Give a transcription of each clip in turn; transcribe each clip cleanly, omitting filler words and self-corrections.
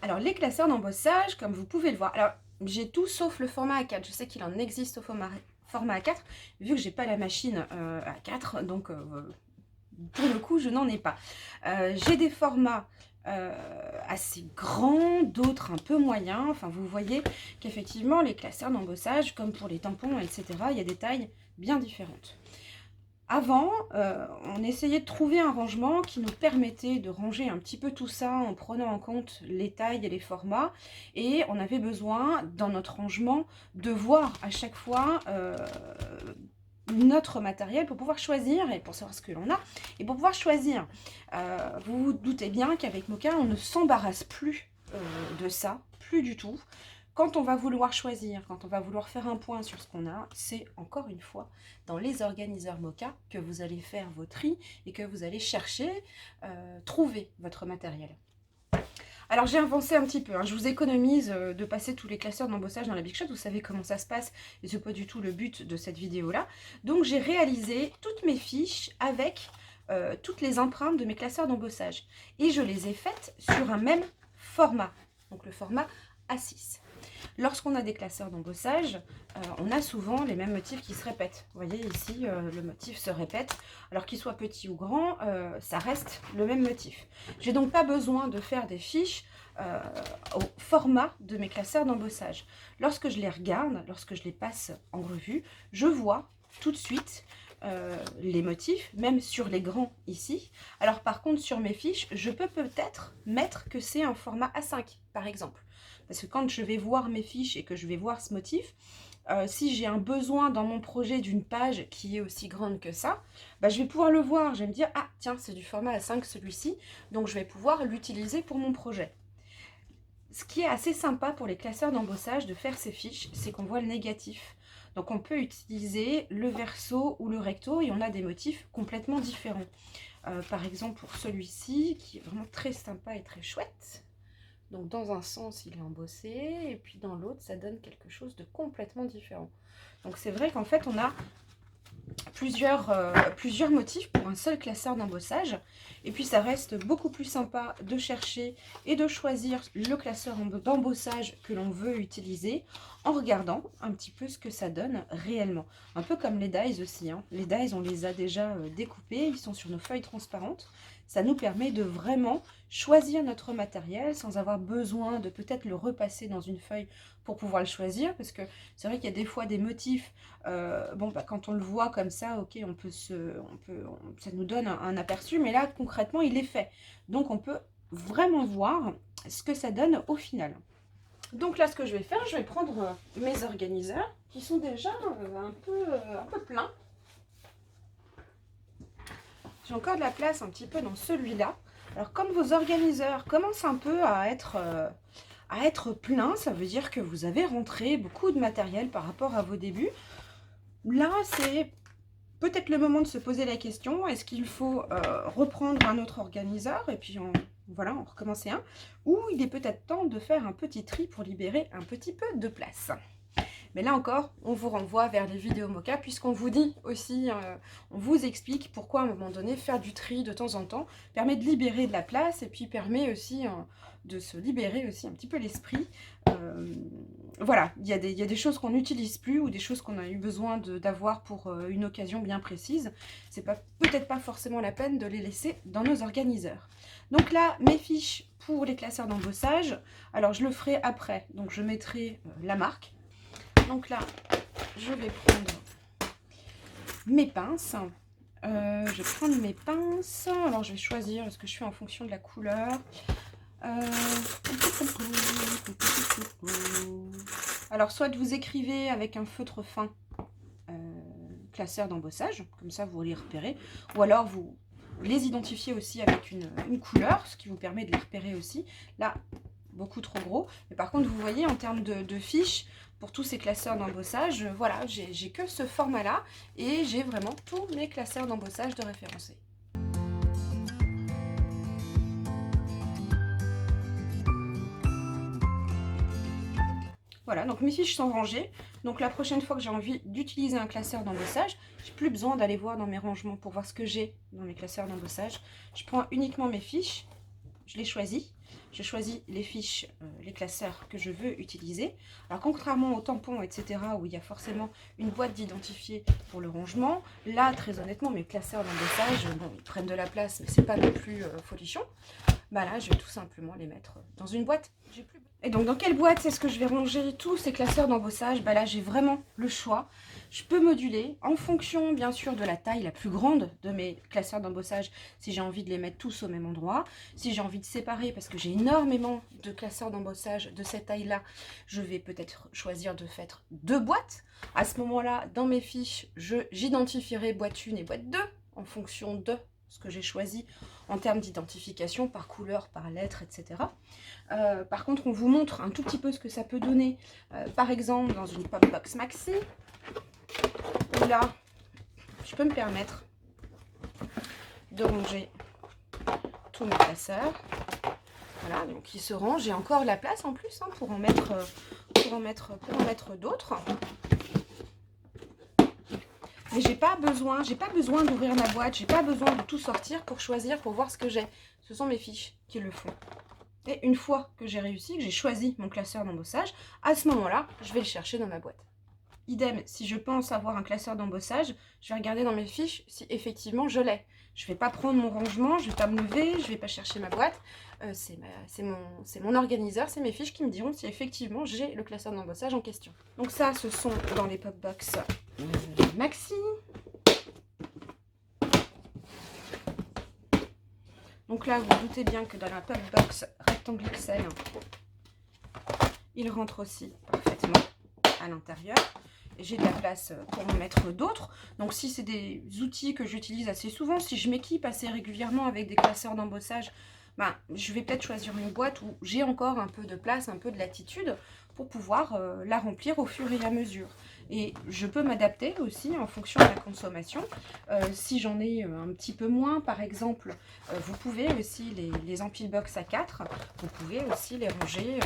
Alors, les classeurs d'embossage, comme vous pouvez le voir, alors j'ai tout sauf le format A4. Je sais qu'il en existe au format A4, vu que j'ai pas la machine A4, donc pour le coup, je n'en ai pas. J'ai des formats assez grands, d'autres un peu moyens. Enfin, vous voyez qu'effectivement, les classeurs d'embossage, comme pour les tampons, etc., il y a des tailles bien différentes. Avant, on essayait de trouver un rangement qui nous permettait de ranger un petit peu tout ça en prenant en compte les tailles et les formats. Et on avait besoin, dans notre rangement, de voir à chaque fois notre matériel pour pouvoir choisir et pour savoir ce que l'on a. Et pour pouvoir choisir, vous vous doutez bien qu'avec Moka, on ne s'embarrasse plus de ça, plus du tout. Quand on va vouloir choisir, quand on va vouloir faire un point sur ce qu'on a, c'est encore une fois dans les organiseurs Moka que vous allez faire vos tris et que vous allez chercher, trouver votre matériel. Alors j'ai avancé un petit peu, hein. Je vous économise de passer tous les classeurs d'embossage dans la Big Shot, vous savez comment ça se passe et c'est pas du tout le but de cette vidéo là. Donc j'ai réalisé toutes mes fiches avec toutes les empreintes de mes classeurs d'embossage et je les ai faites sur un même format, donc le format A6. Lorsqu'on a des classeurs d'embossage, on a souvent les mêmes motifs qui se répètent. Vous voyez ici, le motif se répète. Alors qu'il soit petit ou grand, ça reste le même motif. J'ai donc pas besoin de faire des fiches au format de mes classeurs d'embossage. Lorsque je les regarde, lorsque je les passe en revue, je vois tout de suite les motifs, même sur les grands ici. Alors par contre, sur mes fiches, je peux peut-être mettre que c'est un format A5, par exemple. Parce que quand je vais voir mes fiches et que je vais voir ce motif, si j'ai un besoin dans mon projet d'une page qui est aussi grande que ça, bah, je vais pouvoir le voir. Je vais me dire, ah tiens, c'est du format A5 celui-ci, donc je vais pouvoir l'utiliser pour mon projet. Ce qui est assez sympa pour les classeurs d'embossage de faire ces fiches, c'est qu'on voit le négatif. Donc on peut utiliser le verso ou le recto et on a des motifs complètement différents. Par exemple pour celui-ci, qui est vraiment très sympa et très chouette. Donc dans un sens, il est embossé, et puis dans l'autre, ça donne quelque chose de complètement différent. Donc c'est vrai qu'en fait, on a plusieurs motifs pour un seul classeur d'embossage. Et puis ça reste beaucoup plus sympa de chercher et de choisir le classeur d'embossage que l'on veut utiliser en regardant un petit peu ce que ça donne réellement. Un peu comme les dies aussi, hein. Les dies, on les a déjà découpés, ils sont sur nos feuilles transparentes. Ça nous permet de vraiment choisir notre matériel sans avoir besoin de peut-être le repasser dans une feuille pour pouvoir le choisir, parce que c'est vrai qu'il y a des fois des motifs, bon, bah, quand on le voit comme ça, ok, ça nous donne un aperçu, mais là, concrètement, il est fait. Donc, on peut vraiment voir ce que ça donne au final. Donc là, ce que je vais faire, je vais prendre mes organiseurs, qui sont déjà un peu pleins. J'ai encore de la place un petit peu dans celui-là. Alors, comme vos organiseurs commencent un peu à être pleins, ça veut dire que vous avez rentré beaucoup de matériel par rapport à vos débuts. Là, c'est peut-être le moment de se poser la question, est-ce qu'il faut reprendre un autre organiseur et puis voilà, en recommencer un, ou il est peut-être temps de faire un petit tri pour libérer un petit peu de place. Mais là encore, on vous renvoie vers les vidéos Moka, puisqu'on vous dit aussi, on vous explique pourquoi à un moment donné, faire du tri de temps en temps permet de libérer de la place et puis permet aussi de se libérer aussi un petit peu l'esprit. Voilà, il y a des choses qu'on n'utilise plus ou des choses qu'on a eu besoin d'avoir pour une occasion bien précise. C'est peut-être pas forcément la peine de les laisser dans nos organiseurs. Donc là, mes fiches pour les classeurs d'embossage, alors je le ferai après, donc je mettrai la marque. Donc là, je vais prendre mes pinces. Je vais prendre mes pinces. Alors, je vais choisir, est-ce que je fais en fonction de la couleur. Alors, soit vous écrivez avec un feutre fin classeur d'embossage, comme ça vous les repérez, ou alors vous les identifiez aussi avec une couleur, ce qui vous permet de les repérer aussi. Là, beaucoup trop gros. Mais par contre, vous voyez, en termes de fiches, pour tous ces classeurs d'embossage, voilà, j'ai que ce format-là et j'ai vraiment tous mes classeurs d'embossage de référencés. Voilà, donc mes fiches sont rangées. Donc la prochaine fois que j'ai envie d'utiliser un classeur d'embossage, j'ai plus besoin d'aller voir dans mes rangements pour voir ce que j'ai dans mes classeurs d'embossage. Je prends uniquement mes fiches, je les choisis. Je choisis les fiches, les classeurs que je veux utiliser. Alors contrairement aux tampons, etc., où il y a forcément une boîte d'identifié pour le rangement, là, très honnêtement, mes classeurs d'embossage, bon, ils prennent de la place, mais c'est pas non plus folichon. Bah là, je vais tout simplement les mettre dans une boîte. Et donc, dans quelle boîte est-ce que je vais ranger tous ces classeurs d'embossage? Bah là, j'ai vraiment le choix. Je peux moduler en fonction, bien sûr, de la taille la plus grande de mes classeurs d'embossage, si j'ai envie de les mettre tous au même endroit. Si j'ai envie de séparer, parce que j'ai énormément de classeurs d'embossage de cette taille-là, je vais peut-être choisir de faire 2 boîtes. À ce moment-là, dans mes fiches, j'identifierai boîte 1 et boîte 2 en fonction de ce que j'ai choisi en termes d'identification, par couleur, par lettre, etc. Par contre, on vous montre un tout petit peu ce que ça peut donner, par exemple, dans une pop box maxi, où là, je peux me permettre de ranger tous mes classeurs. Voilà, donc ils se rangent. J'ai encore la place en plus hein, pour en mettre d'autres. Mais j'ai pas besoin d'ouvrir ma boîte, j'ai pas besoin de tout sortir pour choisir, pour voir ce que j'ai. Ce sont mes fiches qui le font. Et une fois que j'ai réussi, que j'ai choisi mon classeur d'embossage, à ce moment-là, je vais le chercher dans ma boîte. Idem, si je pense avoir un classeur d'embossage, je vais regarder dans mes fiches si effectivement je l'ai. Je ne vais pas prendre mon rangement, je ne vais pas me lever, je ne vais pas chercher ma boîte. C'est mon organiseur, c'est mes fiches qui me diront si effectivement j'ai le classeur d'embossage en question. Donc ça, ce sont dans les pop box maxi. Donc là, vous vous doutez bien que dans la pop box rectangle XL, il rentre aussi parfaitement à l'intérieur. J'ai de la place pour en mettre d'autres. Donc si c'est des outils que j'utilise assez souvent, si je m'équipe assez régulièrement avec des classeurs d'embossage, ben, je vais peut-être choisir une boîte où j'ai encore un peu de place, un peu de latitude pour pouvoir la remplir au fur et à mesure. Et je peux m'adapter aussi en fonction de la consommation. Si j'en ai un petit peu moins, par exemple, vous pouvez aussi, les empile box à 4, vous pouvez aussi les ranger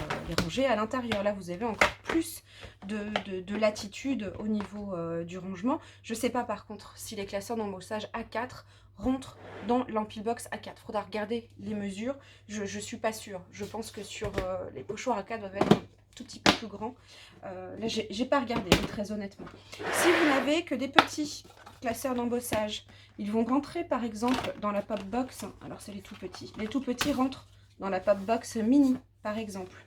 à l'intérieur. Là, vous avez encore plus de latitude au niveau du rangement. Je ne sais pas par contre si les classeurs d'embossage A4 rentrent dans l'empile box A4. Il faudra regarder les mesures. Je ne suis pas sûre. Je pense que sur les pochoirs A4 doivent être tout petit peu plus grand. Là, j'ai pas regardé, très honnêtement. Si vous n'avez que des petits classeurs d'embossage, ils vont rentrer par exemple dans la pop box. Alors, c'est les tout petits. Les tout petits rentrent dans la pop box mini, par exemple.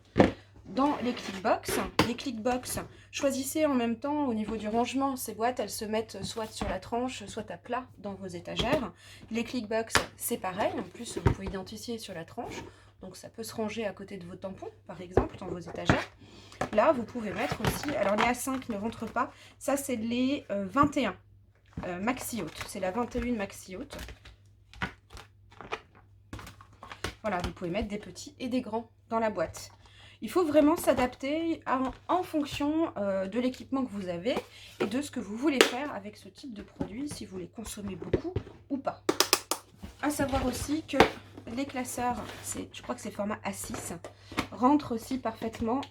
Dans les clickbox, choisissez en même temps au niveau du rangement. Ces boîtes, elles se mettent soit sur la tranche, soit à plat dans vos étagères. Les clickbox, c'est pareil. En plus, vous pouvez identifier sur la tranche. Donc ça peut se ranger à côté de vos tampons, par exemple, dans vos étagères. Là, vous pouvez mettre aussi, alors les A5 ne rentrent pas, ça c'est les 21 maxi haute, c'est la 21 maxi haute. Voilà, vous pouvez mettre des petits et des grands dans la boîte. Il faut vraiment s'adapter en fonction de l'équipement que vous avez et de ce que vous voulez faire avec ce type de produit, si vous les consommez beaucoup ou pas. À savoir aussi que les classeurs, je crois que c'est format A6, rentrent aussi parfaitement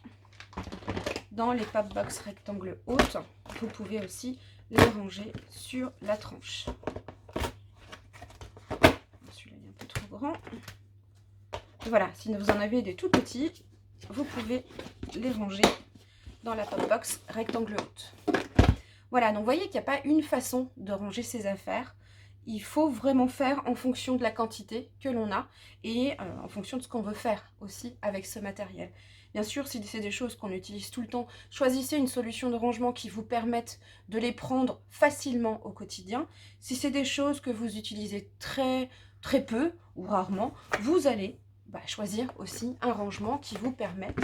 dans les pop box rectangle haute. Vous pouvez aussi les ranger sur la tranche. Celui-là est un peu trop grand. Et voilà, si vous en avez des tout petits, vous pouvez les ranger dans la pop box rectangle haute. Voilà, donc vous voyez qu'il n'y a pas une façon de ranger ses affaires. Il faut vraiment faire en fonction de la quantité que l'on a et en fonction de ce qu'on veut faire aussi avec ce matériel. Bien sûr, si c'est des choses qu'on utilise tout le temps, choisissez une solution de rangement qui vous permette de les prendre facilement au quotidien. Si c'est des choses que vous utilisez très peu ou rarement, vous allez choisir aussi un rangement qui vous permette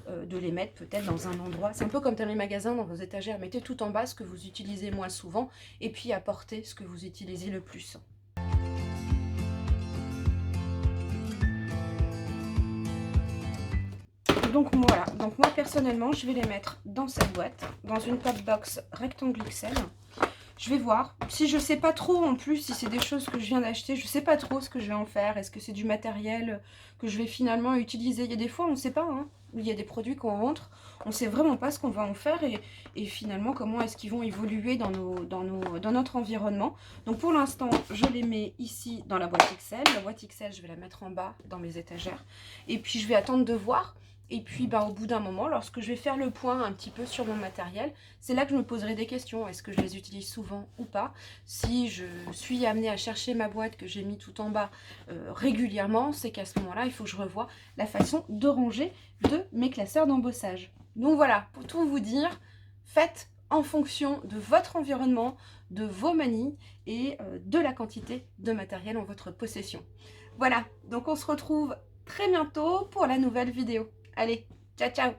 de les mettre peut-être dans un endroit. C'est un peu comme dans les magasins, dans vos étagères. Mettez tout en bas ce que vous utilisez moins souvent et puis apportez ce que vous utilisez le plus. Donc voilà, donc moi personnellement, je vais les mettre dans cette boîte, dans une pop box rectangle XL. Je vais voir. Si je sais pas trop en plus, si c'est des choses que je viens d'acheter, je sais pas trop ce que je vais en faire. Est-ce que c'est du matériel que je vais finalement utiliser? Il y a des fois, on ne sait pas, hein. Il y a des produits qu'on rentre, on ne sait vraiment pas ce qu'on va en faire et finalement comment est-ce qu'ils vont évoluer dans notre environnement. Donc pour l'instant, je les mets ici dans la boîte XL. La boîte XL, je vais la mettre en bas dans mes étagères. Et puis je vais attendre de voir. Et puis, au bout d'un moment, lorsque je vais faire le point un petit peu sur mon matériel, c'est là que je me poserai des questions. Est-ce que je les utilise souvent ou pas? Si je suis amenée à chercher ma boîte que j'ai mis tout en bas régulièrement, c'est qu'à ce moment-là, il faut que je revoie la façon de ranger de mes classeurs d'embossage. Donc voilà, pour tout vous dire, faites en fonction de votre environnement, de vos manies et de la quantité de matériel en votre possession. Voilà, donc on se retrouve très bientôt pour la nouvelle vidéo. Allez, ciao ciao!